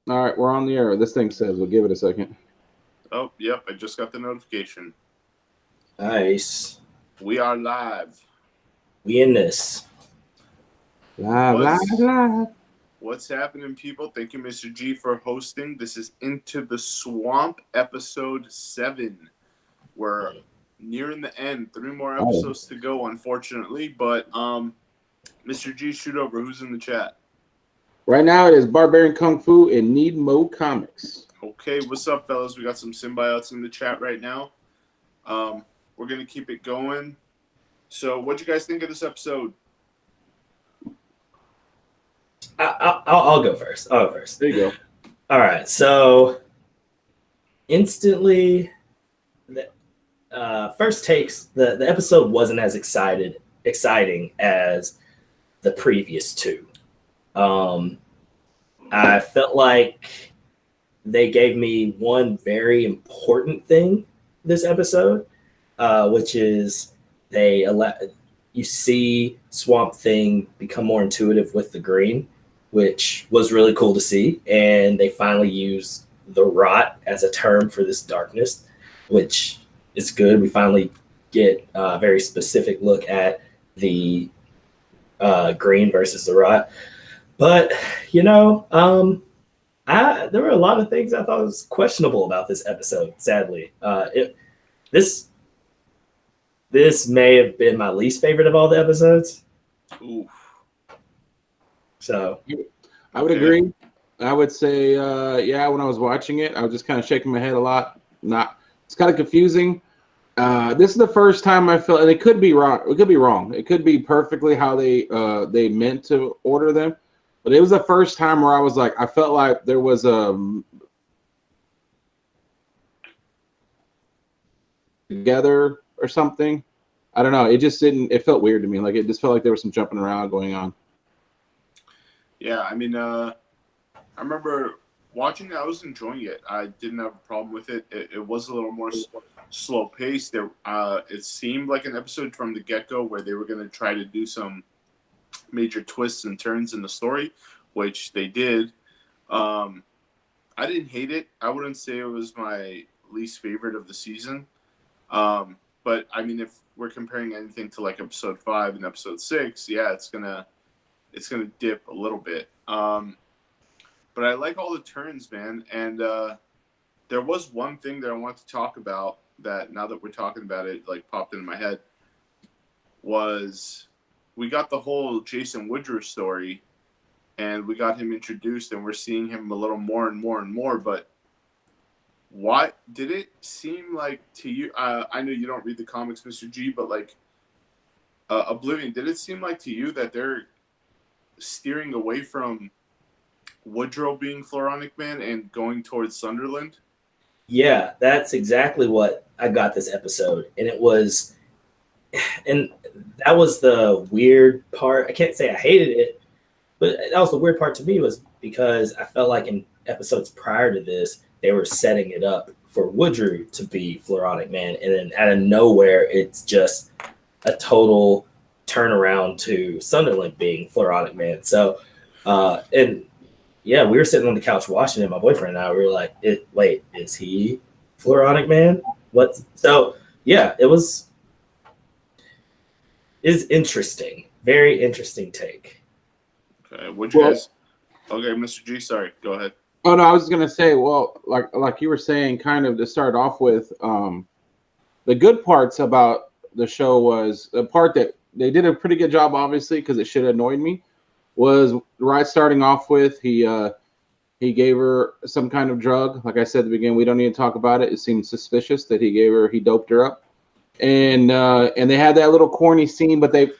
All right, we're on the air. This thing says we'll give it a second. Oh, yep, I just got the notification. Nice. We are live. We in this. Live, live, What's live. what's happening, people? Thank you, Mr. G, for hosting. This is Into the Swamp, episode 7. We're nearing the end. 3 more Oh, episodes to go, unfortunately. But Mr. G, shoot over. Who's in the chat? right now it is Barbarian Kung Fu and Need Mo Comics. Okay, what's up, fellas? We got some symbiotes in the chat right now. We're gonna keep it going. So, what'd you guys think of this episode? I'll go first. I'll go first. There you go. All right. So instantly, the first takes, the episode wasn't as exciting as the previous two. I felt like they gave me one very important thing this episode, which is you see Swamp Thing become more intuitive with the green, which was really cool to see. And they finally use the rot as a term for this darkness, which is good. We finally get a very specific look at the green versus the rot. But there were a lot of things I thought was questionable about this episode. Sadly, this this may have been my least favorite of all the episodes. Ooh. So I would agree. I would say, yeah, when I was watching it, I was just kind of shaking my head a lot. It's kind of confusing. This is the first time I felt, and it could be wrong. It could be wrong. It could be perfectly how they meant to order them, but it was the first time where I was like, I felt like there was together or something. I don't know. It just didn't. It felt weird to me. Like it just felt like there was some jumping around going on. Yeah, I mean, I remember watching it. I was enjoying it. I didn't have a problem with it. It was a little more slow paced. It seemed like an episode from the get go where they were going to try to do some major twists and turns in the story, which they did. I didn't hate it. I wouldn't say it was my least favorite of the season. But I mean, if we're comparing anything to like episode 5 and episode 6, yeah, it's gonna dip a little bit. But I like all the turns, man. And there was one thing that I wanted to talk about that now that we're talking about it, like popped into my head, was we got the whole Jason Woodruff story, and we got him introduced, and we're seeing him a little more and more and more. But what did it seem like to you? I know you don't read the comics, Mr. G, but like Oblivion, did it seem like to you that they're steering away from Woodrow being Floronic Man and going towards Sunderland? yeah, that's exactly what I got this episode, and that was the weird part. I can't say I hated it, but that was the weird part to me, was because I felt like in episodes prior to this, they were setting it up for Woodrow to be Floronic Man, and then out of nowhere, it's just a total turnaround to Sunderland being Floronic Man. So, and yeah, we were sitting on the couch watching it. My boyfriend and I, we were like, "Wait, is he Floronic Man? What?" So, yeah, is interesting. Very interesting take. Okay, what'd you Well, guys? Okay, Mr. G, sorry, go ahead. oh no, I was gonna say, well, like you were saying, kind of to start off with, the good parts about the show was the part that they did a pretty good job, obviously, because it should have annoyed me. Was right starting off with he gave her some kind of drug. Like I said at the beginning, we don't need to talk about it. It seemed suspicious that he doped her up, and they had that little corny scene, but they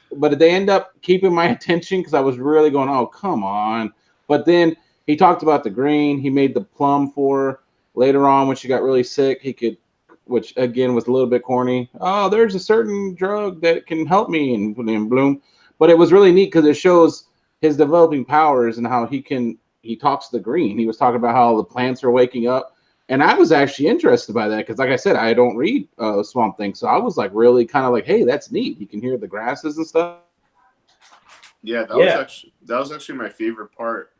end up keeping my attention because I was really going, oh come on. But then he talked about the green. He made the plum for her. Later on when she got really sick. He could, which again was a little bit corny. Oh, there's a certain drug that can help me, and bloom. But it was really neat because it shows his developing powers and how he talks to the green. He was talking about how the plants are waking up, and I was actually interested by that because, like I said, I don't read Swamp Thing, so I was like really kind of like, hey, that's neat. You can hear the grasses and stuff. Yeah, Yeah, that was actually my favorite part.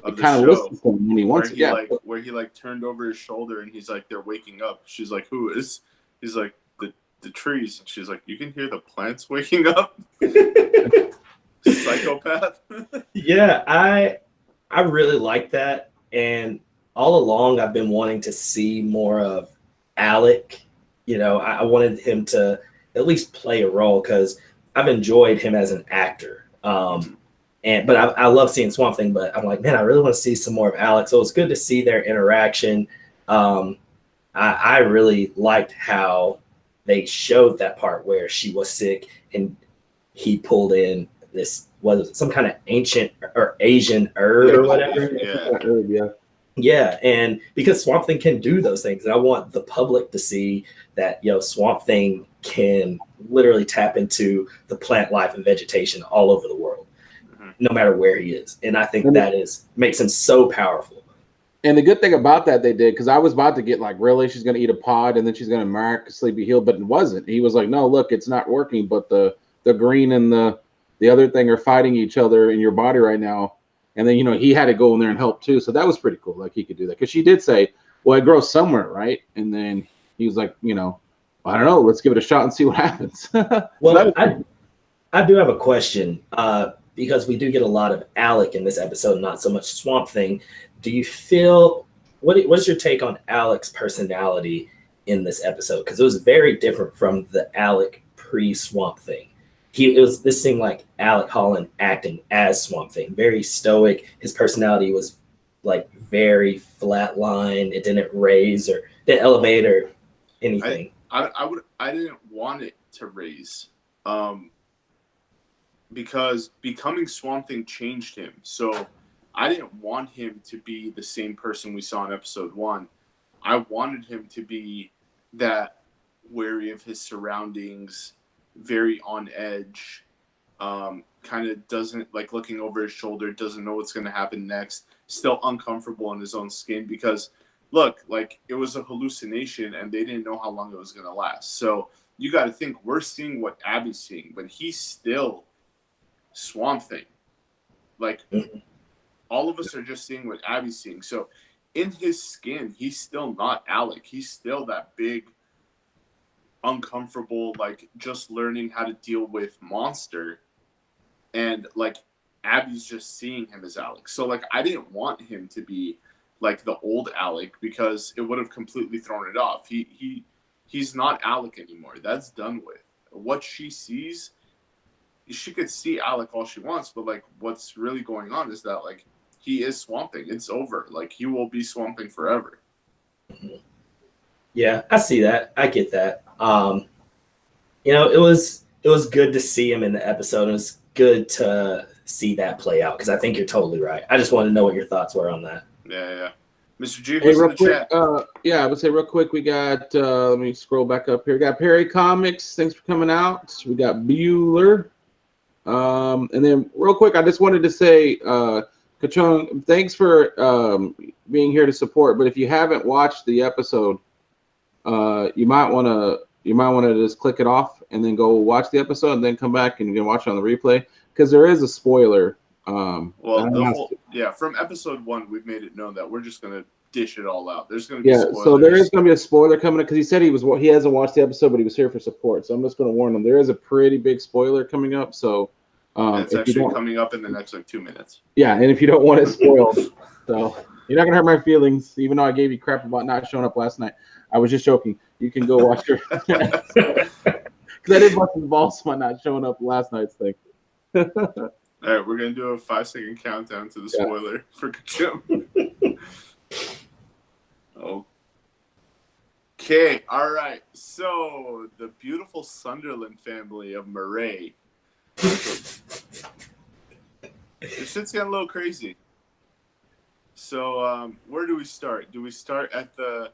of the kind of show, listens to him when he wants it. where he like turned over his shoulder and he's like, they're waking up. She's like, who is? He's like, the trees. And she's like, you can hear the plants waking up. Psychopath. Yeah, I really like that, and all along I've been wanting to see more of Alec. You know, I wanted him to at least play a role because I've enjoyed him as an actor. But I love seeing Swamp Thing, but I'm like, man, I really want to see some more of Alec. So it's good to see their interaction. I really liked how they showed that part where she was sick and he pulled in this, was it some kind of ancient or Asian herb or whatever? Yeah, and because Swamp Thing can do those things, and I want the public to see that, Swamp Thing can literally tap into the plant life and vegetation all over the world, no matter where he is. And I think makes him so powerful. And the good thing about that they did, because I was about to get like, really, she's going to eat a pod and then she's going to miraculously be healed, but it wasn't. He was like, no, look, it's not working, but the green and the other thing are fighting each other in your body right now. And then, he had to go in there and help too. So that was pretty cool. Like, he could do that. Because she did say, well, it grows somewhere, right? And then he was like, I don't know. Let's give it a shot and see what happens. Well, I do have a question because we do get a lot of Alec in this episode, not so much Swamp Thing. Do you feel, what's your take on Alec's personality in this episode? Because it was very different from the Alec pre-Swamp Thing. This seemed like Alec Holland acting as Swamp Thing, very stoic. His personality was like very flatline. It didn't raise or didn't elevate or anything. I didn't want it to raise, because becoming Swamp Thing changed him. So I didn't want him to be the same person we saw in episode 1. I wanted him to be that wary of his surroundings, very on edge, kind of doesn't like looking over his shoulder, doesn't know what's going to happen next, still uncomfortable in his own skin because look, like it was a hallucination and they didn't know how long it was going to last. So you got to think we're seeing what Abby's seeing, but he's still Swamp Thing. Like all of us are just seeing what Abby's seeing. So in his skin, he's still not Alec. He's still that big, uncomfortable, like just learning how to deal with monster, and like Abby's just seeing him as Alec. So like I didn't want him to be like the old Alec because it would have completely thrown it off. He's not Alec anymore. That's done with. What she sees, she could see Alec all she wants, but like what's really going on is that like he is Swamp Thing. It's over. Like he will be Swamp Thing forever. Yeah, I see that. I get that. It was good to see him in the episode. It was good to see that play out because I think you're totally right. I just wanted to know what your thoughts were on that. Yeah. Mr. G, hey, real in the quick, chat? I would say real quick, we got, let me scroll back up here. We got Perry Comics. Thanks for coming out. We got Bueller. And then real quick, I just wanted to say, Kachung, thanks for being here to support. But if you haven't watched the episode, you might want to just click it off and then go watch the episode and then come back and you can watch it on the replay because there is a spoiler. From episode 1, we've made it known that we're just gonna dish it all out. There's gonna be spoilers. So there is gonna be a spoiler coming up because he said he hasn't watched the episode, but he was here for support. So I'm just gonna warn him. There is a pretty big spoiler coming up. So it's actually coming up in the next 2 minutes. Yeah, and if you don't want it spoiled, so you're not gonna hurt my feelings, even though I gave you crap about not showing up last night. I was just joking. You can go watch your because I did bust his balls by not showing up last night's thing. All right, we're gonna do a 5-second countdown to the spoiler for Kachum. Okay, all right. So the beautiful Sunderland family of Murray. This shit's getting a little crazy. So where do we start? Do we start at the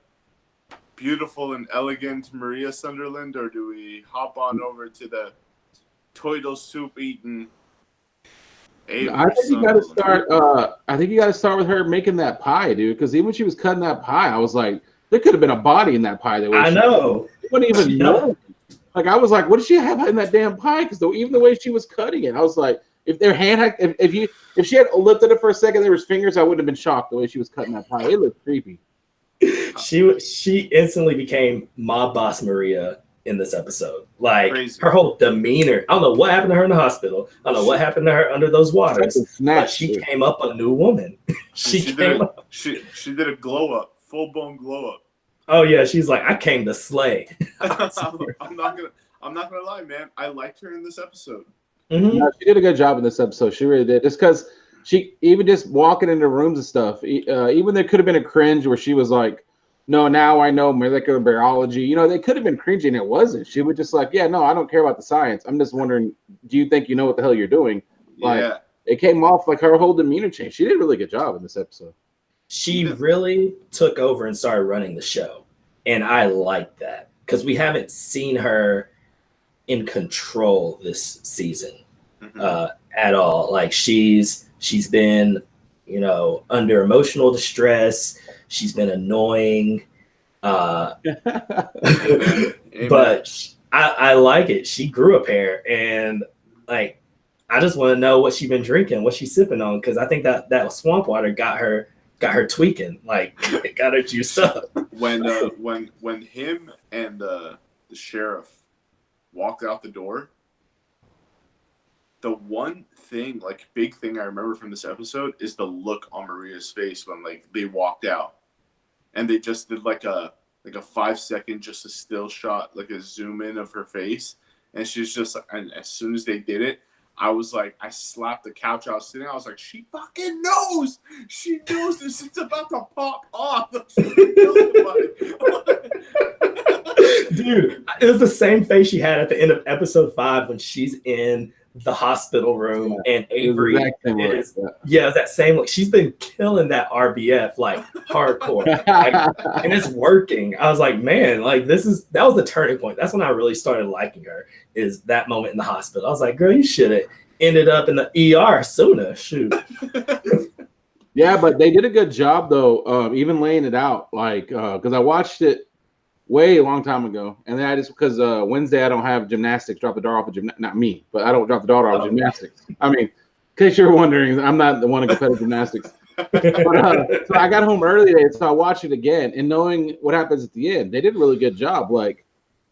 beautiful and elegant Maria Sunderland, or do we hop on over to the turtle soup eating? I think you got to start. I think you got to start with her making that pie, dude. Because even when she was cutting that pie, I was like, there could have been a body in that pie. I know. You wouldn't even know. Like I was like, what does she have in that damn pie? Because even the way she was cutting it, I was like, If their hand had, if she had lifted it for a second, there was fingers, I wouldn't have been shocked the way she was cutting that pie. It looked creepy. She instantly became mob boss Maria in this episode. Like Crazy. her whole demeanor. I don't know what happened to her in the hospital. I don't know what happened to her under those waters. But she came up a new woman. she came up. She did a glow up, full blown glow up. Oh yeah, she's like, I came to slay. I'm not gonna lie, man. I liked her in this episode. Mm-hmm. No, she did a good job in this episode. She really did. Just because she even just walking into rooms and stuff. Even there could have been a cringe where she was like, "No, now I know molecular biology." You know, they could have been cringy and it wasn't. She was just like, "Yeah, no, I don't care about the science. I'm just wondering, do you think you know what the hell you're doing?" Like, Yeah. it came off like her whole demeanor changed. She did a really good job in this episode. She really took over and started running the show, and I like that because we haven't seen her in control this season at all. Like she's been, you know, under emotional distress. She's been annoying, but I like it. She grew a pair, and like I just want to know what she's been drinking, what she's sipping on, because I think that swamp water got her tweaking, like it got her juiced up. When him and the sheriff walked out the door, the one thing, like big thing I remember from this episode is the look on Maria's face when like they walked out, and they just did like a 5-second just a still shot, like a zoom in of her face, and she's just, and as soon as they did it, I was like, I slapped the couch I was sitting on. I was like, she fucking knows. She knows this shit's about to pop off. Dude, it was the same face she had at the end of episode 5 when she's in the hospital room and Avery is, it was that same look. She's been killing that RBF like hardcore, like, and it's working. I was like, man, like that was the turning point. That's when I really started liking her. Is that moment in the hospital? I was like, girl, you should have ended up in the ER sooner. Shoot. Yeah, but they did a good job though, even laying it out. Like, because I watched it way a long time ago, and then I just because Wednesday I don't have gymnastics. Drop the daughter off of not me, but I don't drop the daughter off of gymnastics. I mean, in case you're wondering, I'm not the one in competitive gymnastics. But, so I got home early today, so I watched it again, and knowing what happens at the end, they did a really good job. Like,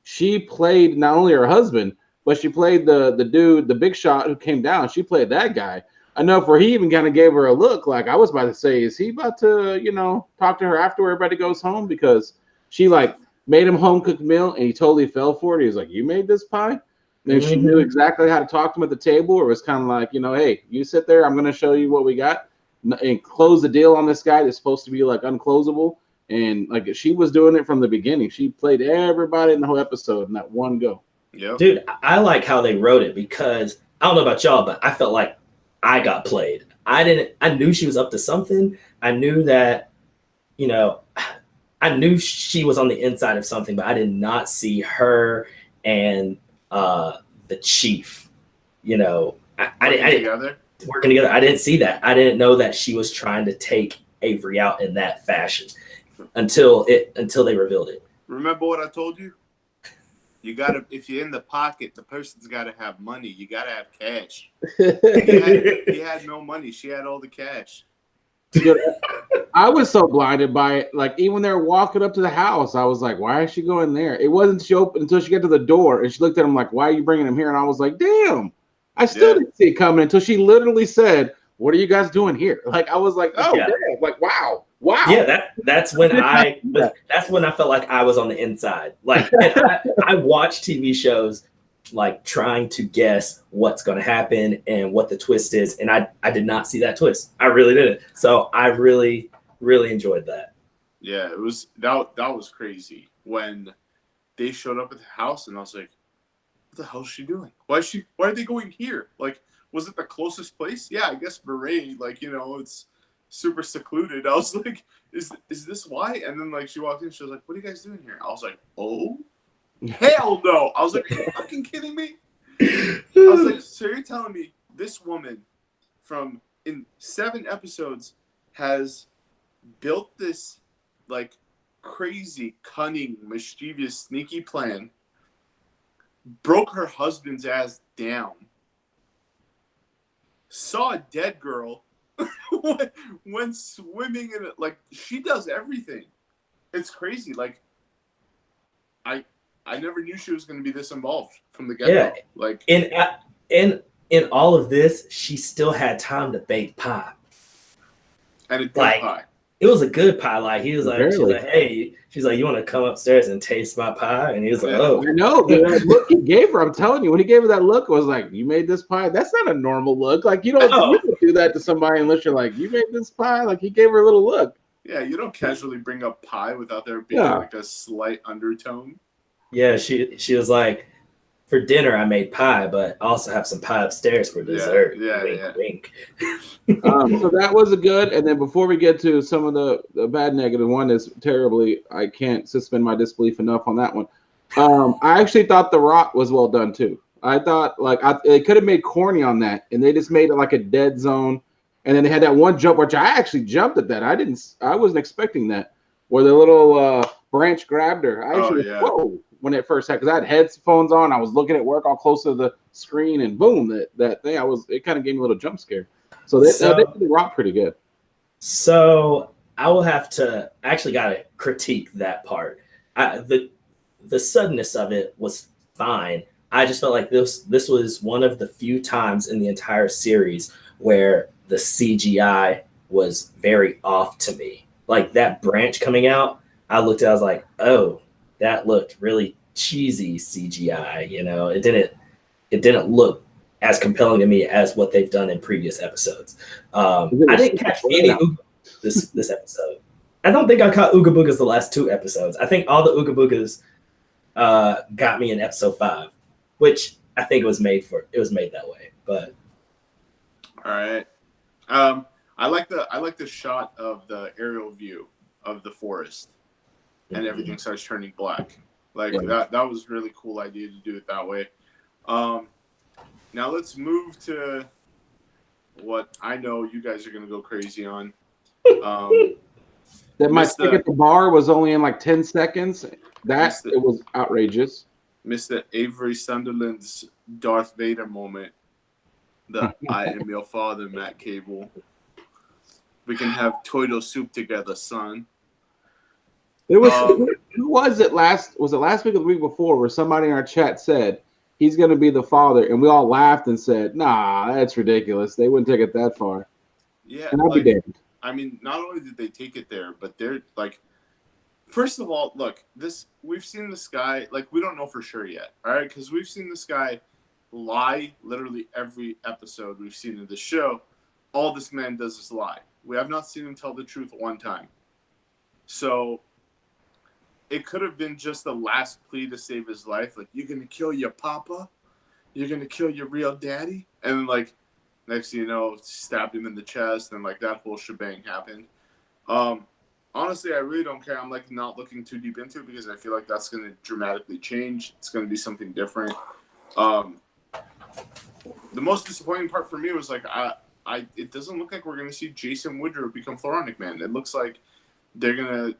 she played not only her husband, but she played the dude, the big shot who came down. She played that guy enough where he even kind of gave her a look. Like, I was about to say, is he about to, talk to her after everybody goes home? Because she like made him home cooked meal and he totally fell for it. He was like, "You made this pie?" And she knew exactly how to talk to him at the table. Or it was kind of like, hey, you sit there. I'm going to show you what we got and close the deal on this guy that's supposed to be like unclosable. And like she was doing it from the beginning. She played everybody in the whole episode in that one go. Yep. Dude, I like how they wrote it because I don't know about y'all, but I felt like I got played. I knew she was up to something. I knew that, I knew she was on the inside of something, but I did not see her and the chief, working together. I didn't see that. I didn't know that she was trying to take Avery out in that fashion until they revealed it. Remember what I told you? You gotta, if you're in the pocket, the person's gotta have money. You gotta have cash. He had no money. She had all the cash. Dude, I was so blinded by it. Like, even when they were walking up to the house, I was like, why is she going there? It wasn't she opened until she got to the door and she looked at him like, why are you bringing him here? And I was like, damn, I still didn't see it coming until she literally said, what are you guys doing here? Like, I was like, oh, damn. Like, wow. Yeah, that's when that's when I felt like I was on the inside. Like, and I watch TV shows like trying to guess what's going to happen and what the twist is, and I did not see that twist. I really didn't. So I really, really enjoyed that. Yeah, it was that was crazy when they showed up at the house, and I was like, what the hell is she doing? Why are they going here? Like, was it the closest place? Yeah, I guess Beret, like, it's super secluded. I was like, is this why? And then like she walked in, she was like, what are you guys doing here? I was like, oh, hell no. I was like, are you fucking kidding me? I was like, so you're telling me this woman from in 7 episodes has built this like crazy, cunning, mischievous, sneaky plan, broke her husband's ass down, saw a dead girl when swimming in it. Like, she does everything. It's crazy. Like, I never knew she was going to be this involved from the get-go. Yeah. Like, in all of this, she still had time to bake pie. And a good Like, pie. It was a good pie. Like, she's Barely. like, hey, she's like, you want to come upstairs and taste my pie? And he was like, oh. I know, dude. That look he gave her, I'm telling you, when he gave her that look, it was like, you made this pie? That's not a normal look. Like, you don't do that to somebody unless you're like, you made this pie? Like, he gave her a little look. Yeah, you don't casually bring up pie without there being like a slight undertone. Yeah, she was like, for dinner I made pie, but I also have some pie upstairs for dessert. Wink. So that was a good. And then before we get to some of the bad negative, one is terribly, I can't suspend my disbelief enough on that one. I actually thought The Rock was well done too. I thought they could have made corny on that, and they just made it like a dead zone. And then they had that one jump, which I actually jumped at that. I wasn't expecting that, where the little branch grabbed her. I actually whoa when it first happened, because I had headphones on. I was looking at work all close to the screen, and boom, that thing. It kind of gave me a little jump scare. So they did The Rock pretty good. So I will have to actually gotta critique that part. The suddenness of it was fine. I just felt like this was one of the few times in the entire series where the CGI was very off to me. Like that branch coming out, I looked at it, I was like, oh, that looked really cheesy CGI. You know, it didn't look as compelling to me as what they've done in previous episodes. I didn't catch any this episode. I don't think I caught Ooga Boogas the last 2 episodes. I think all the Ooga Boogas got me in episode 5, which I think it was made that way. But all right, I like the shot of the aerial view of the forest, and everything starts turning black. Like that was a really cool idea to do it that way. Now let's move to what I know you guys are gonna go crazy on. That my stick at the bar was only in like 10 seconds. It was outrageous. Mr. Avery Sunderland's Darth Vader moment. The I am your father, Matt Cable. We can have Toido soup together, son. It was who was it last week or the week before where somebody in our chat said he's gonna be the father, and we all laughed and said, nah, that's ridiculous. They wouldn't take it that far. Yeah, and I'll be damned. I mean, not only did they take it there, but they're like, first of all, look, we've seen this guy, like, we don't know for sure yet, all right? Because we've seen this guy lie literally every episode we've seen in the show. All this man does is lie. We have not seen him tell the truth one time. So it could have been just the last plea to save his life. Like, you're going to kill your papa? You're going to kill your real daddy? And then, like, next thing you know, stabbed him in the chest, and like that whole shebang happened. Honestly, I really don't care. I'm like not looking too deep into it because I feel like that's going to dramatically change. It's going to be something different. The most disappointing part for me was like it doesn't look like we're going to see Jason Woodrow become Floronic Man. It looks like they're gonna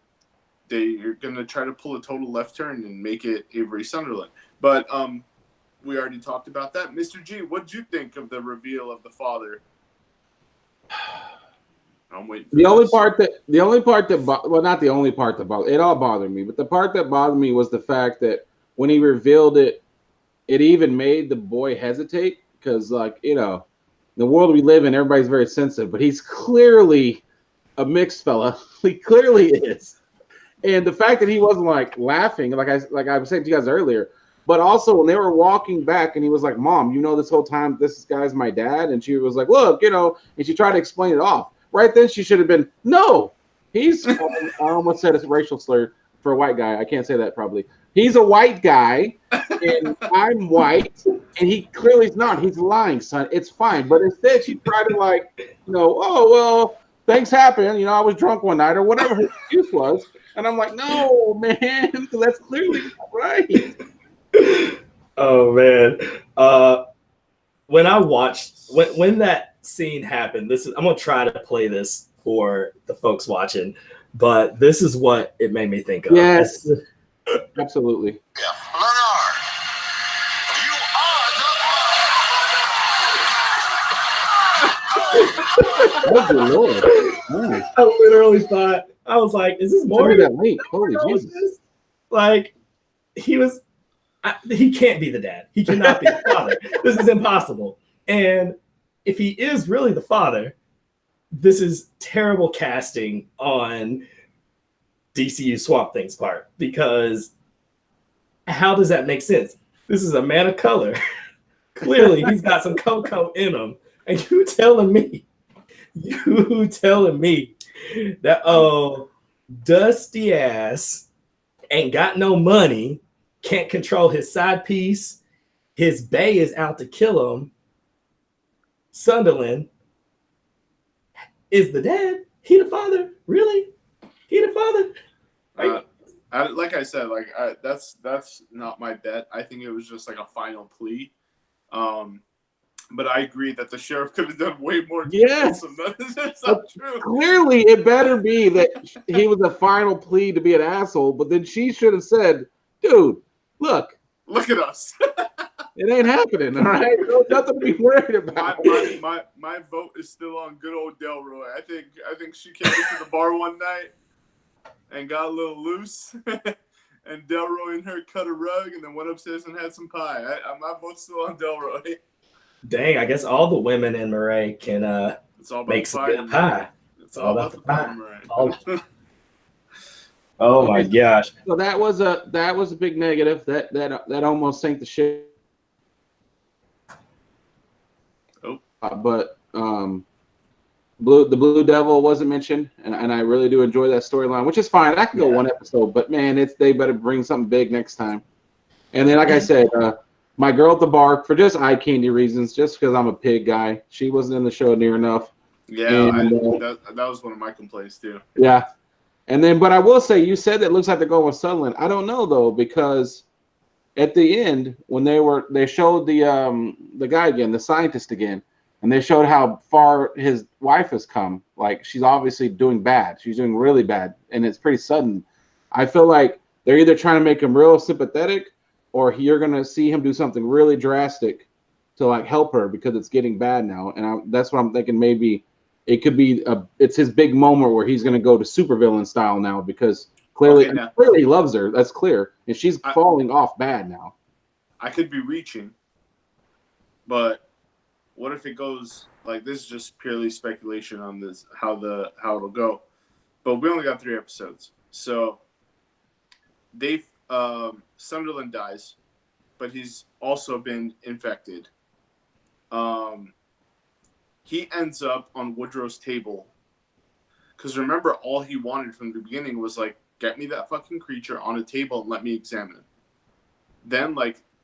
try to pull a total left turn and make it Avery Sunderland. But we already talked about that. Mr. G, what did you think of the reveal of the father? I'm waiting for the only part that not the only part that bothered, it all bothered me, but the part that bothered me was the fact that when he revealed it, it even made the boy hesitate because, like, you know, the world we live in, everybody's very sensitive, but he's clearly a mixed fella. He clearly is. And the fact that he wasn't like laughing, like I was saying to you guys earlier, but also when they were walking back and he was like, Mom, you know, this whole time this guy's my dad. And she was like, look, you know, and she tried to explain it off. Right then she should have been, no, he's, I almost said it's a racial slur for a white guy. I can't say that probably. He's a white guy and I'm white and he clearly is not. He's lying, son. It's fine. But instead she tried to like, you know, oh, well, things happen. You know, I was drunk one night or whatever her excuse was. And I'm like, no, man, because that's clearly not right. Oh man, when I watched when that scene happened, I'm gonna try to play this for the folks watching, but this is what it made me think of. Yes, absolutely. Leonard, you are the Oh, good Lord. Oh. I literally thought, I was like, is this Morgan? That link. Holy Jesus. Like, he can't be the dad. He cannot be the father. This is impossible. And if he is really the father, this is terrible casting on DCU Swamp Thing's part, because how does that make sense? This is a man of color. Clearly, he's got some cocoa in him. And you telling me that, dusty ass ain't got no money, can't control his side piece, his bae is out to kill him. Sunderland is the dad. He the father? Really? He the father? Like I said, that's not my bet. I think it was just like a final plea. But I agree that the sheriff could have done way more. Yes, that's not true. Clearly, it better be that he was a final plea to be an asshole. But then she should have said, "Dude, look at us. It ain't happening. All right, there's nothing to be worried about." My vote is still on good old Delroy. I think she came into the bar one night and got a little loose. And Delroy and her cut a rug and then went upstairs and had some pie. My vote's still on Delroy. Dang, I guess all the women in Murray can make some good pie. It's all about the pie. Oh my gosh! So that was a big negative. That almost sank the ship. Oh, but the Blue Devil wasn't mentioned, and I really do enjoy that storyline, which is fine. I can go one episode, but man, they better bring something big next time. And then, like I said, my girl at the bar, for just eye candy reasons, just because I'm a pig guy, she wasn't in the show near enough. Yeah, and, that was one of my complaints too. Yeah, and then, but I will say, you said that it looks like they're going with Sutherland. I don't know though, because at the end when they showed the guy again, the scientist again. And they showed how far his wife has come. Like, she's obviously doing bad. She's doing really bad. And it's pretty sudden. I feel like they're either trying to make him real sympathetic, or you're going to see him do something really drastic to, like, help her because it's getting bad now. And that's what I'm thinking. Maybe it could be it's his big moment where he's going to go to supervillain style now, because clearly he loves her. That's clear. And she's falling off bad now. I could be reaching, but what if it goes like this? Is just purely speculation on this, how it'll go. But we only got 3 episodes, so Sunderland dies, but he's also been infected. He ends up on Woodrow's table, because remember, all he wanted from the beginning was like, get me that fucking creature on a table and let me examine it. Then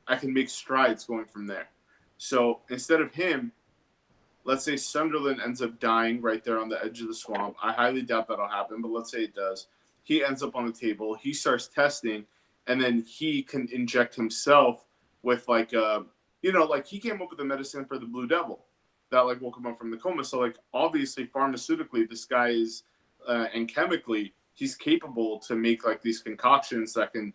I can make strides going from there. So instead of him, let's say Sunderland ends up dying right there on the edge of the swamp. I highly doubt that'll happen, but let's say it does. He ends up on the table. He starts testing, and then he can inject himself with he came up with the medicine for the Blue Devil that woke him up from the coma. So obviously pharmaceutically, this guy is and chemically he's capable to make these concoctions that can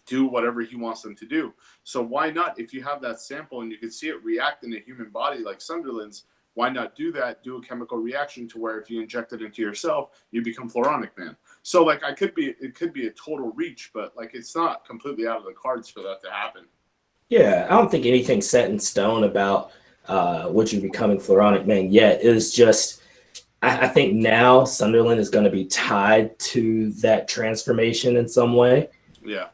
do whatever he wants them to do. So why not, if you have that sample and you can see it react in a human body like Sunderland's, why not do that? Do a chemical reaction to where if you inject it into yourself, you become Floronic Man. So it could be a total reach, but it's not completely out of the cards for that to happen. Yeah, I don't think anything's set in stone about what you're becoming Floronic Man yet. It is just, I think now Sunderland is going to be tied to that transformation in some way. Yeah.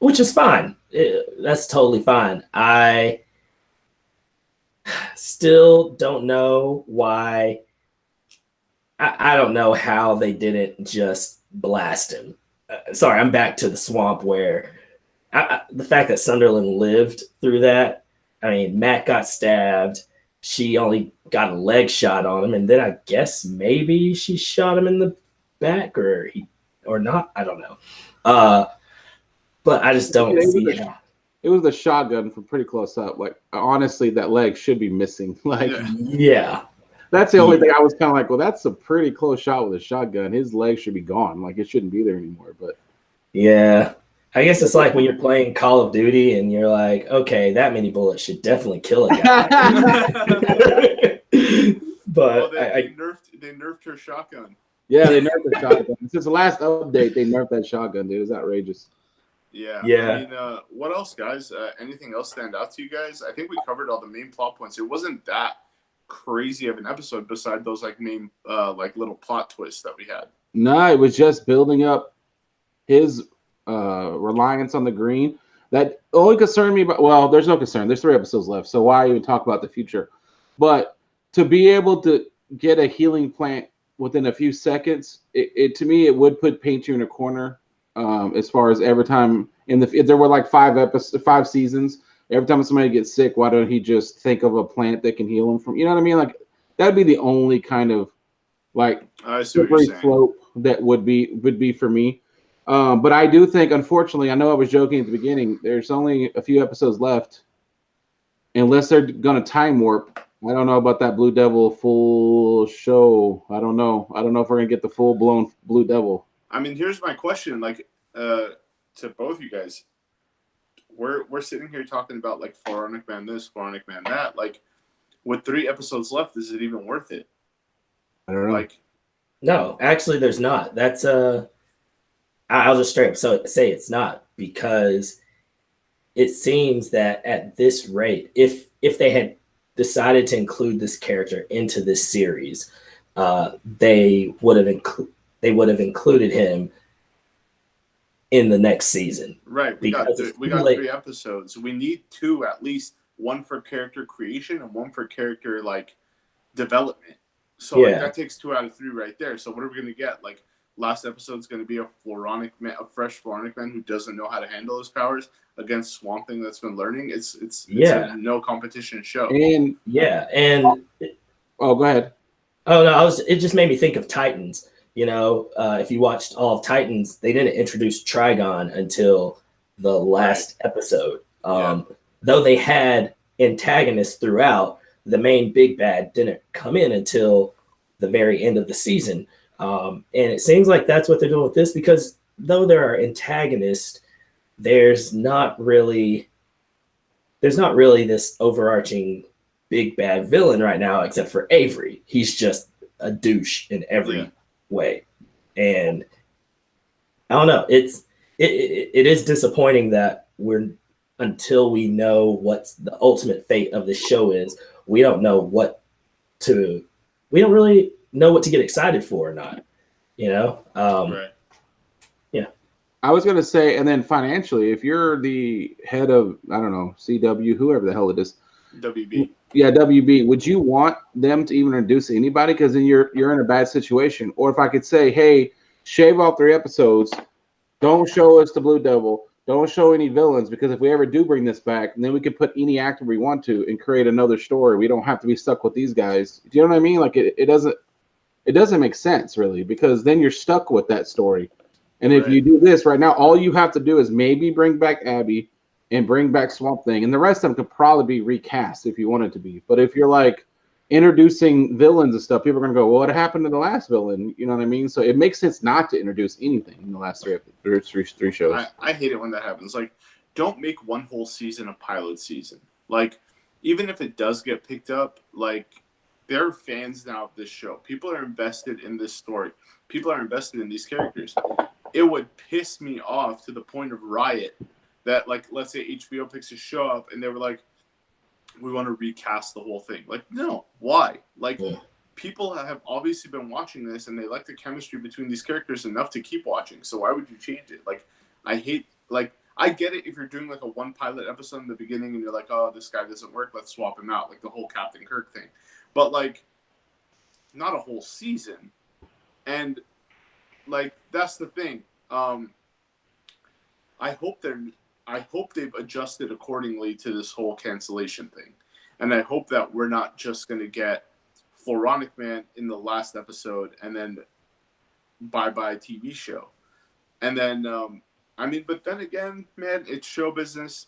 Which is fine. That's totally fine. I still don't know why. I don't know how they didn't just blast him. Sorry, I'm back to the swamp where the fact that Sunderland lived through that. I mean, Matt got stabbed. She only got a leg shot on him, and then I guess maybe she shot him in the back or not. I don't know. But I just don't see it. It was the shotgun from pretty close up. Honestly, that leg should be missing. Yeah. That's the only thing I was kind of like, well, that's a pretty close shot with a shotgun. His leg should be gone. It shouldn't be there anymore. But yeah, I guess it's like when you're playing Call of Duty and you're like, okay, that many bullets should definitely kill a guy. But they nerfed her shotgun. Yeah, they nerfed the shotgun. Since the last update, they nerfed that shotgun, dude. It's outrageous. Yeah. Yeah. I mean, what else, guys? Anything else stand out to you guys? I think we covered all the main plot points. It wasn't that crazy of an episode beside those like main like little plot twists that we had. No, it was just building up his reliance on the green. That only concerned me about. Well, there's no concern. There's 3 episodes left, so why even talk about the future? But to be able to get a healing plant within a few seconds, it to me it would paint you in a corner. As far as every time if there were like 5 seasons, every time somebody gets sick, why don't he just think of a plant that can heal him from? You know what I mean? Like that'd be the only kind of like slippery slope that would be for me. But I do think, unfortunately, I know I was joking at the beginning. There's only a few episodes left, unless they're gonna time warp. I don't know about that Blue Devil full show. I don't know. I don't know if we're gonna get the full blown Blue Devil. I mean, here's my question, like, to both you guys. We're sitting here talking about like Floronic Man this, Floronic Man that. Like, with 3 episodes left, is it even worth it? I don't know. Like, no, actually, there's not. That's I'll just straight up say it's not, because it seems that at this rate, if they had decided to include this character into this series, they would have included him in the next season. Right. We got 3 episodes. We need 2 at least, one for character creation and one for character like development. So like, that takes 2 out of 3 right there. So what are we gonna get? Like, last episode's gonna be a fresh Floronic Man who doesn't know how to handle his powers against Swamp Thing that's been learning. It's a no competition show. And go ahead. Oh no, it just made me think of Titans. You know, if you watched all of Titans, they didn't introduce Trigon until the last episode. Though they had antagonists throughout, the main big bad didn't come in until the very end of the season. And it seems like that's what they're doing with this, because though there are antagonists, there's not really this overarching big bad villain right now, except for Avery. He's just a douche in every way. And I don't know. It is disappointing that until we know what the ultimate fate of the show is, we don't really know what to get excited for or not, you know? Right. Yeah. I was going to say, and then financially, if you're the head of, I don't know, CW, whoever the hell it is. WB. Yeah, WB. Would you want them to even introduce anybody? Because then you're in a bad situation. Or if I could say, hey, shave off 3 episodes, don't show us the Blue Devil, don't show any villains, because if we ever do bring this back, then we can put any actor we want to and create another story. We don't have to be stuck with these guys. Do you know what I mean? Like it doesn't make sense really, because then you're stuck with that story. And if you do this right now, all you have to do is maybe bring back Abby and bring back Swamp Thing, and the rest of them could probably be recast if you wanted to be. But if you're like introducing villains and stuff, people are gonna go, well, what happened to the last villain? You know what I mean? So it makes sense not to introduce anything in the last three shows. I hate it when that happens. Like, don't make one whole season a pilot season. Like, even if it does get picked up, like, there are fans now of this show. People are invested in this story. People are invested in these characters. It would piss me off to the point of riot that, like, let's say HBO picks a show up and they were like, we want to recast the whole thing. Like, no, why? Like, people have obviously been watching this and they like the chemistry between these characters enough to keep watching. So why would you change it? Like, I get it if you're doing like a 1 pilot episode in the beginning and you're like, oh, this guy doesn't work, let's swap him out, like the whole Captain Kirk thing. But like, not a whole season. And like, that's the thing. I hope they've adjusted accordingly to this whole cancellation thing. And I hope that we're not just going to get Floronic Man in the last episode and then bye-bye TV show. And then, but then again, man, it's show business.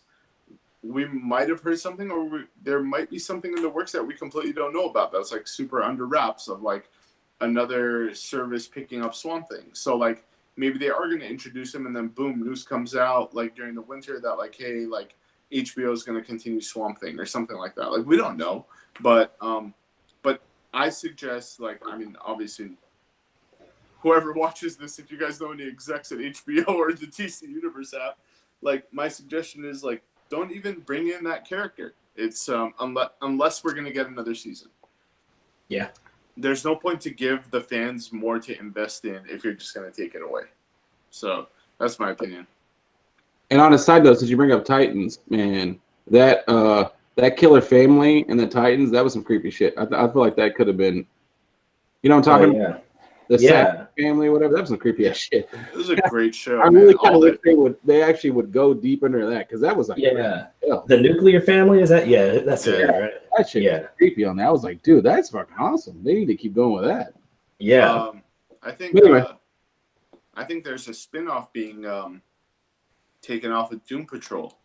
We might have heard something, or there might be something in the works that we completely don't know about that's like super under wraps of like another service picking up Swamp Thing. So like, maybe they are going to introduce him and then boom, news comes out like during the winter that like, hey, like HBO is going to continue Swamp Thing or something like that. Like, we don't know, but I suggest, obviously, whoever watches this, if you guys know any execs at HBO or the DC Universe app, my suggestion is don't even bring in that character. It's unless we're gonna get another season. Yeah. There's no point to give the fans more to invest in if you're just gonna take it away. So that's my opinion. And on a side note, since you bring up Titans, man, that killer family and the Titans, that was some creepy shit. I feel like that could have been, you know what I'm talking about? The Sack family, whatever. That was some creepy ass shit. It was a great show. I really kind of wish they actually would go deep into that, because that was like the nuclear family, is that that's it, right? That shit was creepy on that. I was like, dude, that's fucking awesome. They need to keep going with that. Yeah. I think anyway. I think there's a spin-off being taken off of Doom Patrol.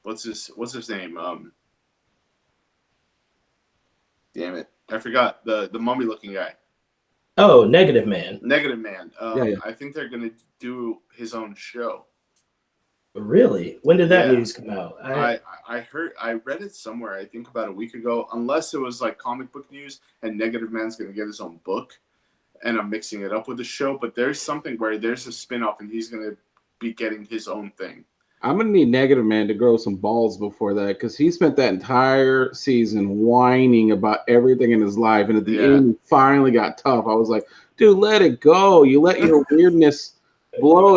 What's his name? Damn it. I forgot the mummy looking guy. Oh, Negative Man. Negative Man. I think they're gonna do his own show. Really? When did that news come out? I read it somewhere, I think about a week ago, unless it was like comic book news and Negative Man's gonna get his own book and I'm mixing it up with the show, but there's something where there's a spin-off and he's gonna be getting his own thing. I'm gonna need Negative Man to grow some balls before that, because he spent that entire season whining about everything in his life, and at the end, he finally got tough. I was like, dude, let it go. You let your weirdness blow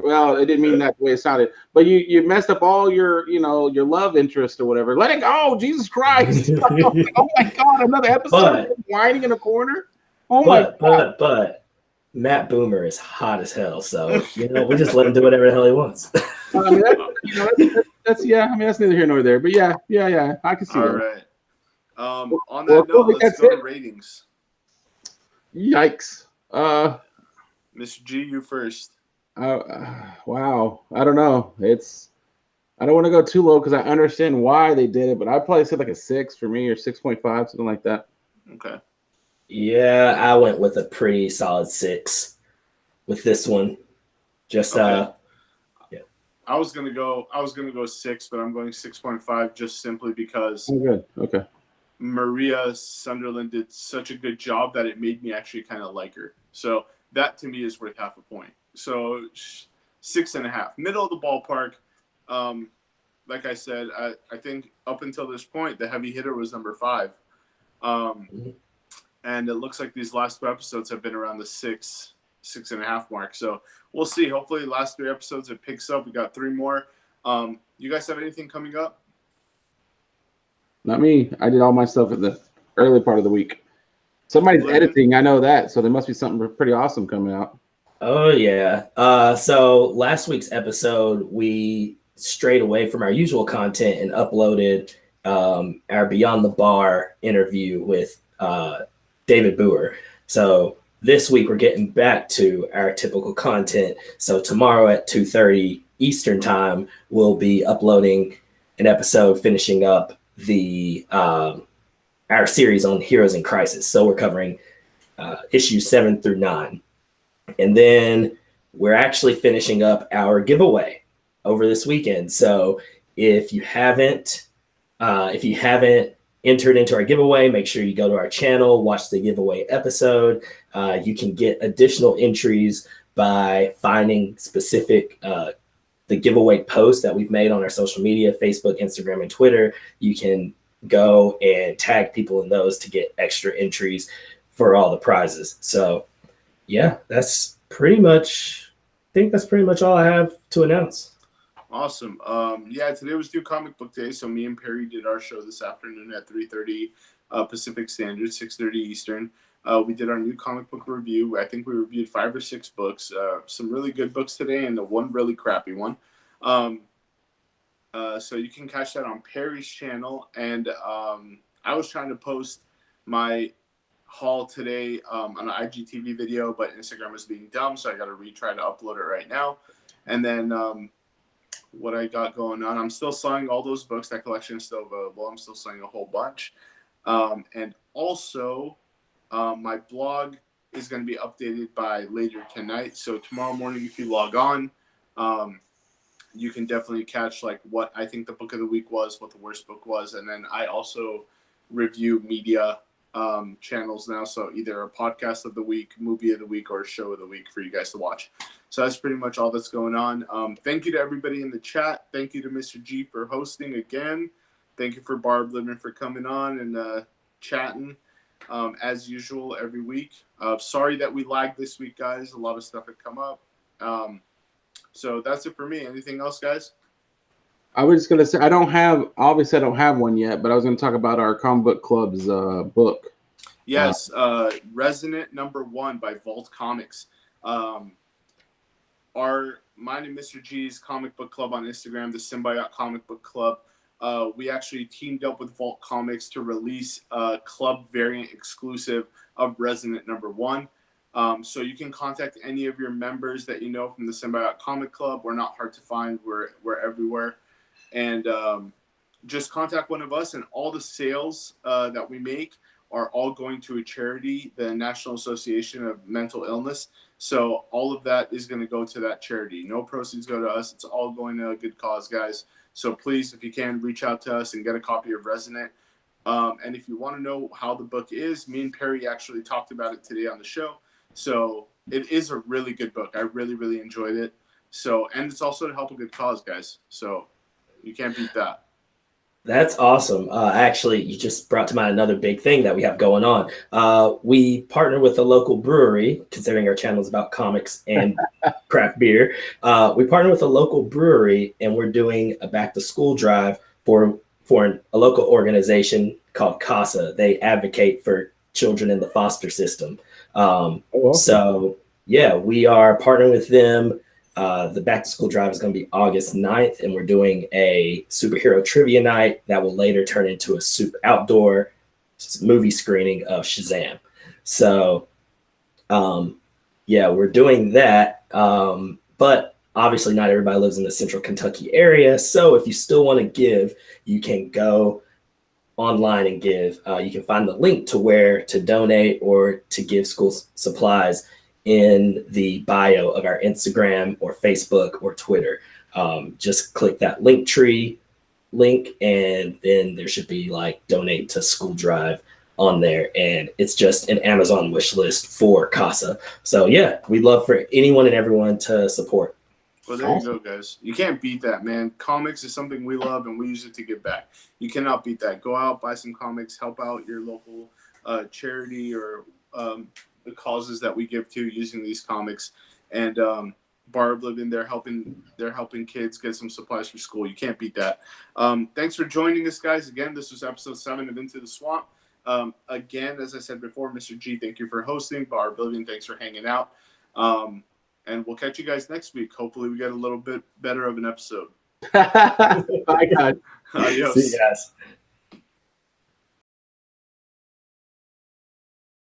well, it didn't mean that the way it sounded, but you messed up all your your love interest or whatever. Let it go, Jesus Christ! Oh my God, another episode whining in a corner. Oh my God! But Matt Boomer is hot as hell, so we just let him do whatever the hell he wants. I mean, that's neither here nor there, but yeah, I can see that. All right. On that note, let's go to ratings. Yikes. Mr. G, you first. Wow. I don't know. I don't want to go too low because I understand why they did it, but I'd probably say like a 6 for me, or 6.5, something like that. Okay. Yeah, I went with a pretty solid 6 with this one. Just I was gonna go 6, but I'm going 6.5 just simply because Okay. Maria Sunderland did such a good job that it made me actually kind of like her. So that to me is worth half a point. So 6.5, middle of the ballpark. Like I said, I think up until this point, the heavy hitter was number 5. And it looks like these last 2 episodes have been around the 6.5 mark. So we'll see. Hopefully the last 3 episodes it picks up. We got 3 more. You guys have anything coming up? Not me. I did all my stuff in the early part of the week. Somebody's editing, I know that, so there must be something pretty awesome coming out. Oh yeah. So last week's episode, we strayed away from our usual content and uploaded our Beyond the Bar interview with David Boer. So this week we're getting back to our typical content. So tomorrow at 2:30 Eastern time, we'll be uploading an episode finishing up the our series on Heroes in Crisis. So we're covering issues 7 through 9. And then we're actually finishing up our giveaway over this weekend. So if you haven't entered into our giveaway, make sure you go to our channel, watch the giveaway episode. You can get additional entries by finding specific the giveaway posts that we've made on our social media, Facebook, Instagram, and Twitter. You can go and tag people in those to get extra entries for all the prizes. So yeah, that's pretty much all I have to announce. Awesome. Today was due Comic Book Day, so me and Perry did our show this afternoon at 3:30 Pacific Standard, 6:30 Eastern. We did our new comic book review. I think we reviewed 5 or 6 books, some really good books today and one really crappy one. So you can catch that on Perry's channel. And I was trying to post my haul today on an IGTV video, but Instagram was being dumb, so I got to retry to upload it right now. And then what I got going on, I'm still selling all those books. That collection is still available. I'm still selling a whole bunch. And also, my blog is going to be updated by later tonight. So tomorrow morning, if you log on, you can definitely catch like what I think the book of the week was, what the worst book was, and then I also review media channels now. So either a podcast of the week, movie of the week, or a show of the week for you guys to watch. So that's pretty much all that's going on. Thank you to everybody in the chat. Thank you to Mr. G for hosting again. Thank you for Barb Living for coming on and chatting as usual every week. Sorry that we lagged this week, guys. A lot of stuff had come up. So that's it for me. Anything else, guys? I was just gonna say I don't have one yet, but I was gonna talk about our comic book club's book. Yes, Resonant #1 by Vault Comics. Mine and Mr. G's comic book club on Instagram, the Symbiote Comic Book Club. We actually teamed up with Vault Comics to release a club variant exclusive of Resonant #1. So you can contact any of your members that you know from the Symbiote Comic Club. We're not hard to find. We're everywhere. And just contact one of us, and all the sales that we make are all going to a charity, the National Association of Mental Illness. So all of that is going to go to that charity. No proceeds go to us. It's all going to a good cause, guys. So please, if you can, reach out to us and get a copy of Resonant. And if you want to know how the book is, me and Perry actually talked about it today on the show. So it is a really good book. I really, really enjoyed it. So, and it's also to help a good cause, guys. So you can't beat that. That's awesome. Actually, you just brought to mind another big thing that we have going on. We partner with a local brewery, considering our channel is about comics and craft beer. We partner with a local brewery, and we're doing a back-to-school drive for a local organization called CASA. They advocate for children in the foster system. So, yeah, we are partnering with them. The back to school drive is going to be August 9th, and we're doing a superhero trivia night that will later turn into a super outdoor movie screening of Shazam. So, yeah, we're doing that. But obviously not everybody lives in the central Kentucky area. So if you still want to give, you can go online and give. You can find the link to where to donate or to give school supplies in the bio of our Instagram or Facebook or Twitter. Just click that Linktree link, and then there should be like donate to school drive on there, and it's just an Amazon wish list for CASA. So yeah, we'd love for anyone and everyone to support. Well, there you go, guys. You can't beat that, man. Comics is something we love, and we use it to give back. You cannot beat that. Go out, buy some comics, help out your local charity or the causes that we give to using these comics. And Barb Living, they're helping kids get some supplies for school. You can't beat that. Thanks for joining us, guys. Again, this was episode 7 of Into the Swamp. Again, as I said before, Mr. G, thank you for hosting. Barb Living, thanks for hanging out. And we'll catch you guys next week. Hopefully we get a little bit better of an episode. Bye, guys. Adios. See you guys.